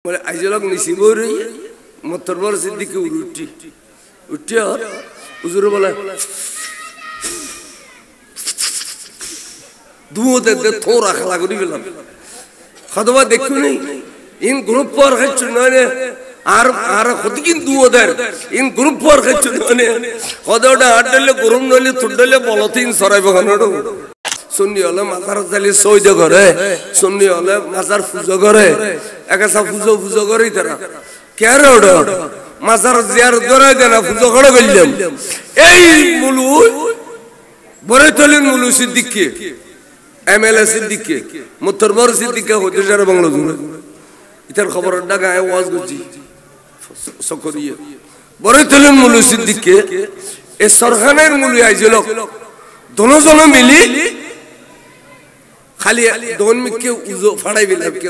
বলে আইজলক নিছি বই মোত্তরবর সিদ্দিকে উঠিয়া হুজুরে বলে দুধে থোড়া খেলা করি গেলাম খদবা দেখুনি ইন গ্রুপ পর খাচ্ছ নয় আর কতকিন দুধের ইন গ্রুপ পর খাচ্ছ নয় খদটা আটলে গরম নইলে তুডলে বলতিন সরাইব খানোড় সুন্নি হলে মাজার জালি সৈজ করে সুন্নি হলে মাজার পুজো করে একাশা পুজো করে তারা কেন ওটা মাজার জিয়ারত করে দেন পুজো করে গেলাম এই মুলু বড় তলিন মুলু সিদ্দিককে এমএলএ সিদ্দিককে মোত্তরবর সিদ্দিককে হতে যারা বাংলা জুড়ে ইতার খবর ডাকায় ওয়াজ করছি সকরিয়ে বড় তলিন মুলু সিদ্দিককে এ সরখানের মুলু আইছিল दोनों मिली खाली दोन में के उजो फड़ाई भी लग के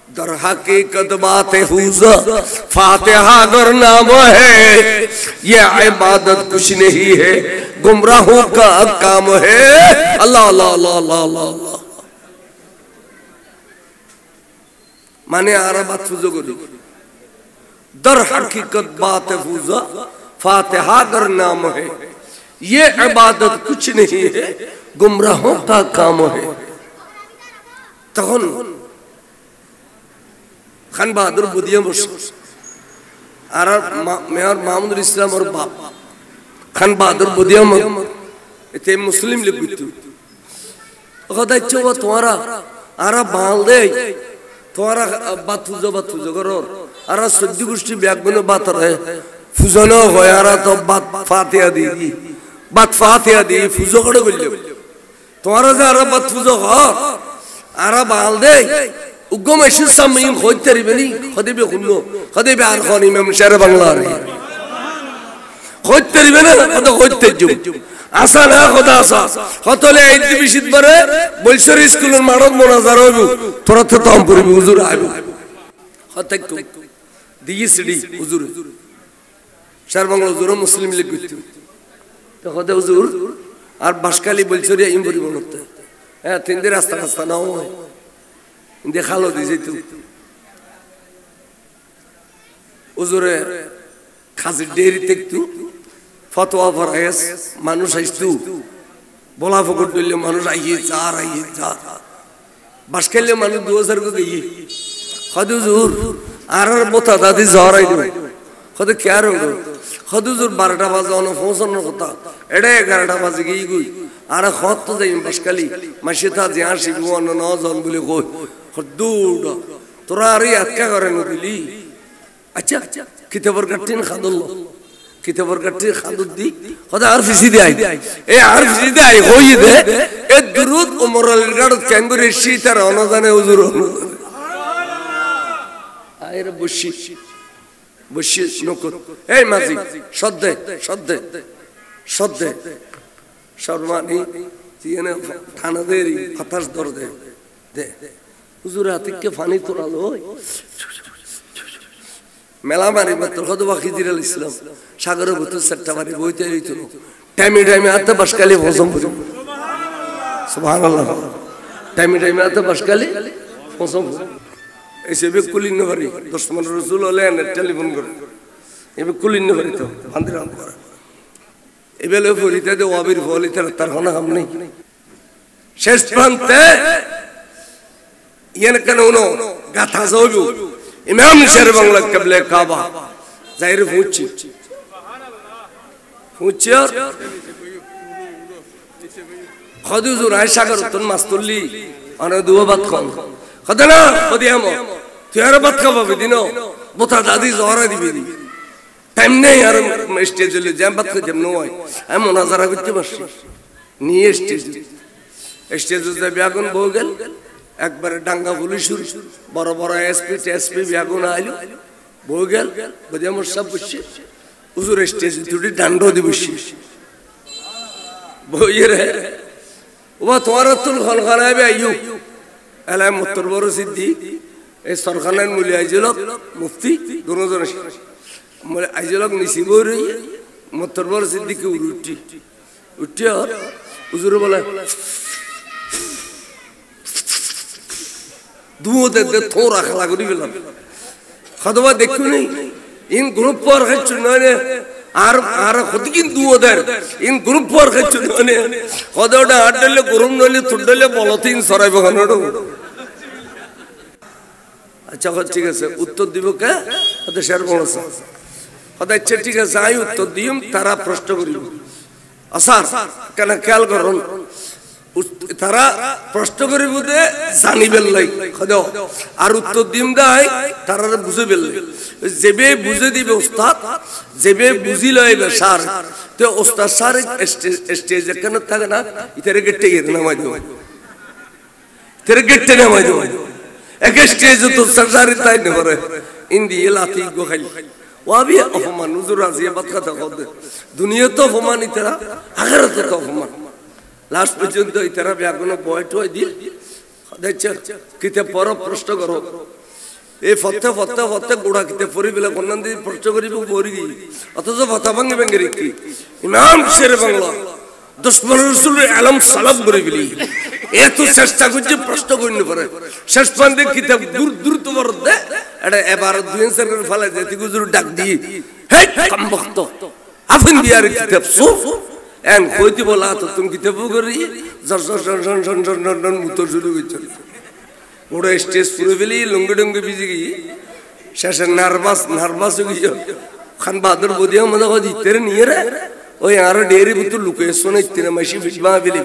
दर हकीकत बात हुज़ा फातिहा अगर नाम है ये इबादत कुछ नहीं है गुमराहों का काम है अल्लाह अल्लाह अल्लाह अल्लाह अल्लाह माने आरा बात फुजो करी दर हकीकत बात हुज़ा फातिहा अगर नाम है ये इबादत कुछ नहीं है गुमराहों का काम है तखन खान बहादुर बुदिया और मेयर महमूद इस्लाम और बाप खान बहादुर बुदिया इतने मुस्लिम लिख बितु कहता है वो तुम्हारा आरा बाल दे तुम्हारा बात फुजो करो आरा सद्दी गुष्टी ब्यागबनो बात रहे फुजनो हो यारा तो बात फातिहा दी बात फातिहा दी फुजो करो बोलिए तुम्हारा से आरा बात फुजो हो आरा बाल दे उग्गो में शिल सामयिन खोज तेरी बनी खदे भी खुन्नो खदे भी आरखानी में मशहूर बंगला रही खोज तेरी बना खदे खोज तेजू आसा ना खुदा आसा खतोले इतनी बिशित बरे बोलशरी स्कूल में मारों मोनाज़ारों भी थोड़ा तो हम पूरी हुजूर आए खतक तो दिगी सिड़ी हुजूर शहर बंगला हुजूर मुस्लिम लिख गई तो खदे हुजूर और बाशकाली बोलशरी इम बुरी बनते हैं तीन दिन रास्ता ना हो देखालो दीजिए तू उज़ुरे खासी डेरी तक तू फतवा फरायस मानुष है तू बोला फकुट बिल्ले मानुष आइए जा बस के लिए मानुष 2000 को गई खदू ज़ूर आरर बोता दादी ज़ार आई दो खदू क्या रंगो खदू ज़ूर 12टा बाज़ आना फोंसन न होता एडे 11टा बाज़ गई कोई आरा खात तो जाइए बस कली मशीता ज़ियार शिकवा न नाज़ान बोले कोई खदूड़ा तुरारी अक्का करें नुदिली अच्छा किताबर कट्टीन खादुल्लो किताबर कट्टीन खादुद्दी खुदा आर्फ सीधे आई ए आर्फ सीधे आई हो ये दे ए दुरुद उमरल गड़ कैंगुरे शीतर होना जाने उज़ुर आये रे बुशी नोकुत ए माजी शद्दे शर्मानी ये ना थाना देरी खतरस दर दे हुजूर आतिक के फानी तोड़ा लो मेला मारी मत तो खुद वाक़िज़ रल इस्लाम शागरों बुतु सट्टा मारी बोईते ही तो टाइम आते बशकाली फौसम सुभान अल्लाह टाइम आते बशकाली फौसम ऐसे भी कुलीन न भरी दुश्मन रसूल वाले ने टेलीफोन कर ये भी कुलीन न भरी तो बंदरान कर ये भी लोग बोलते थे वाबिर बोली थे तरखाना हम नहीं शेष प्रांते ये न कनो गाथा ज़ोबू इमाम शहर बंगला कबले काबा ज़ाहिर फूची खदू ज़ुर आयशा कर तुम मस्तुल्ली अने दुआ बात खान खदना खदियामो त्यारे बात का बाबिदिनो बुता दादी ज़ोरा दी बिदी टाइम नहीं यार स्टेज ले जम बात का जम नो आए हम मुनाज़रा बित्ते बस नहीं स्टेज उसे ब्यागुन बोगल एक बार डांगा पुलिस बड़ा एसपी ब्यागुन आयु बोगल बदिया मुर्शब बुशी उज़ुर स्टेज थोड़ी डांडो दी बुशी बोये रहे वो तुम्हारा तुल खाना है भी आयु अलाय मुत्तरबरो सिद्दी ए सरखाना मुली आइजलोक मुफ्ती दोनों जन मुली आइजलोक निसीबो रही मुत्तरबरो सिद्दी की उठी और उज़ुर बोला দুও দে থোরা খেলা করি গেলাম খদবা দেখু নেই ইন গ্রুপ পর খাচ্ছু নয় আর খদিকিন দুও দেন ইন গ্রুপ পর খাচ্ছু নয় খদটা আডলে গরম নইলে তুডলে বলতিন সরাইব খানোড় আচ্ছা ঠিক আছে উত্তর দিব কে ওদের শের বলছে কথা আচ্ছা ঠিক আছে আই উত্তর দিম তারা প্রশ্ন করিব আসার কেন খেয়াল করুন তারা প্রশ্ন করিব দে জানিবেল লাই খদ আর উত্তর দিম দাই তারা বুঝে বেল যেবে বুঝে দিবে ওস্তাদ যেবে বুঝি লইবে স্যার তো ওস্তাদ স্যার স্টেজ কেন থাকে না ইতারে গেটে নামাই দেব তেরে গেটে নামাই দেব এক স্টেজ তো সরসারি তাই না করে ইন্দি লাতি গো খাই ওয়াবি অপমান হুজুর আজিয়া বাত কথা কদ দুনিয়া তো অপমান ইতারা আখিরাত তো অপমান লাস্ট পর্যন্ত ইতারা ব্যাগুন বয়ট হই দিল দেখছ কিতে পর প্রশ্ন করো এই ফতে ফতে ফতে গোড়া কিতে পরি বেলা কোনন দি প্রশ্ন করিব বরি অথচ ফতা ভাঙি ভাঙি রেখি ইমাম শের বাংলা দুশমন রাসূলের আলম সালাম করে বিলি এত চেষ্টা করছে প্রশ্ন কইনি পারে শেষ পর্যন্ত কিতাব দূর দূর তো বরদে এটা এবার দুই সেকেন্ড ফলে যেতি গুজুর ডাক দিয়ে হে কম বক্ত আফিন দিয়ার কিতাব সু এন কইতি বলা তো তুমি কিতাব করি জর জর জর জর জর জর মুতো শুরু কইছ ওরা স্টেজ পুরো বেলি লঙ্গি ডঙ্গি বিজি গই শেষে নার্ভাস হই গিয়ে খান বাহাদুর বদিয়া মজা কই দিতে নিয়ে রে ওই আর ডেরি বুতু লুকে শুনে ইতনে মাসি ফিজমা বেলি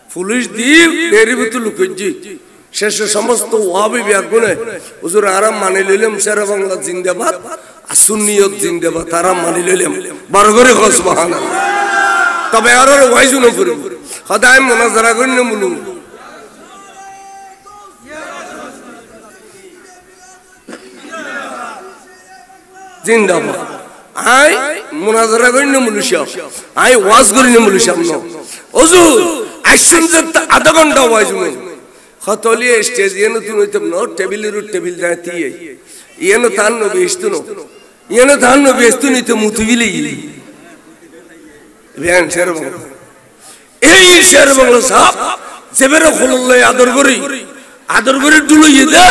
পুলিশ দিয়ে ডেরি বুতু লুকেজি শেষে সমস্ত ওয়াবি ব্যাগুনে হুজুর আরাম মানে লইলাম শের বাংলা জিন্দাবাদ আর সুন্নিয়ত জিন্দাবাদ আরাম মানে লইলাম বার করে সুবহানাল্লাহ তবে আর ওয়াইজু না পুরো খোদায় মুনাজারা করেন মুলু জিন্দাবাদ আই মুনাজারা করেন মুলু সাহেব আই ওয়াজ করেন মুলু সাহেব নো হুজুর আইসুন যে আধা ঘন্টা ওয়াজ করেন খতলি স্টেজ ইয়েনো তুই নইতম ন টেবিল দাঁতি ইয়েনো তান নবি ইস্তুনো ইয়েনো তান নবি ইস্তুনি তো মুতুবিলি বিয়ান শের বাংলা এই শের বাংলা সাহেব যেবেরে খললে আদর করি ডুলিয়ে দে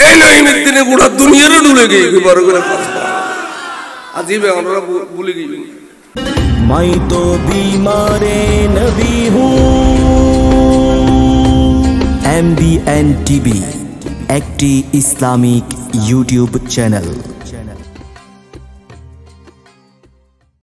এই নই দিনে গোটা দুনিয়ার ডুলে গই বড় করে আজিবে আমরা ভুলে গই मैं तो बीमारे नबी हूँ MBN TV একটি ইসলামিক ইউটিউব চ্যানেল।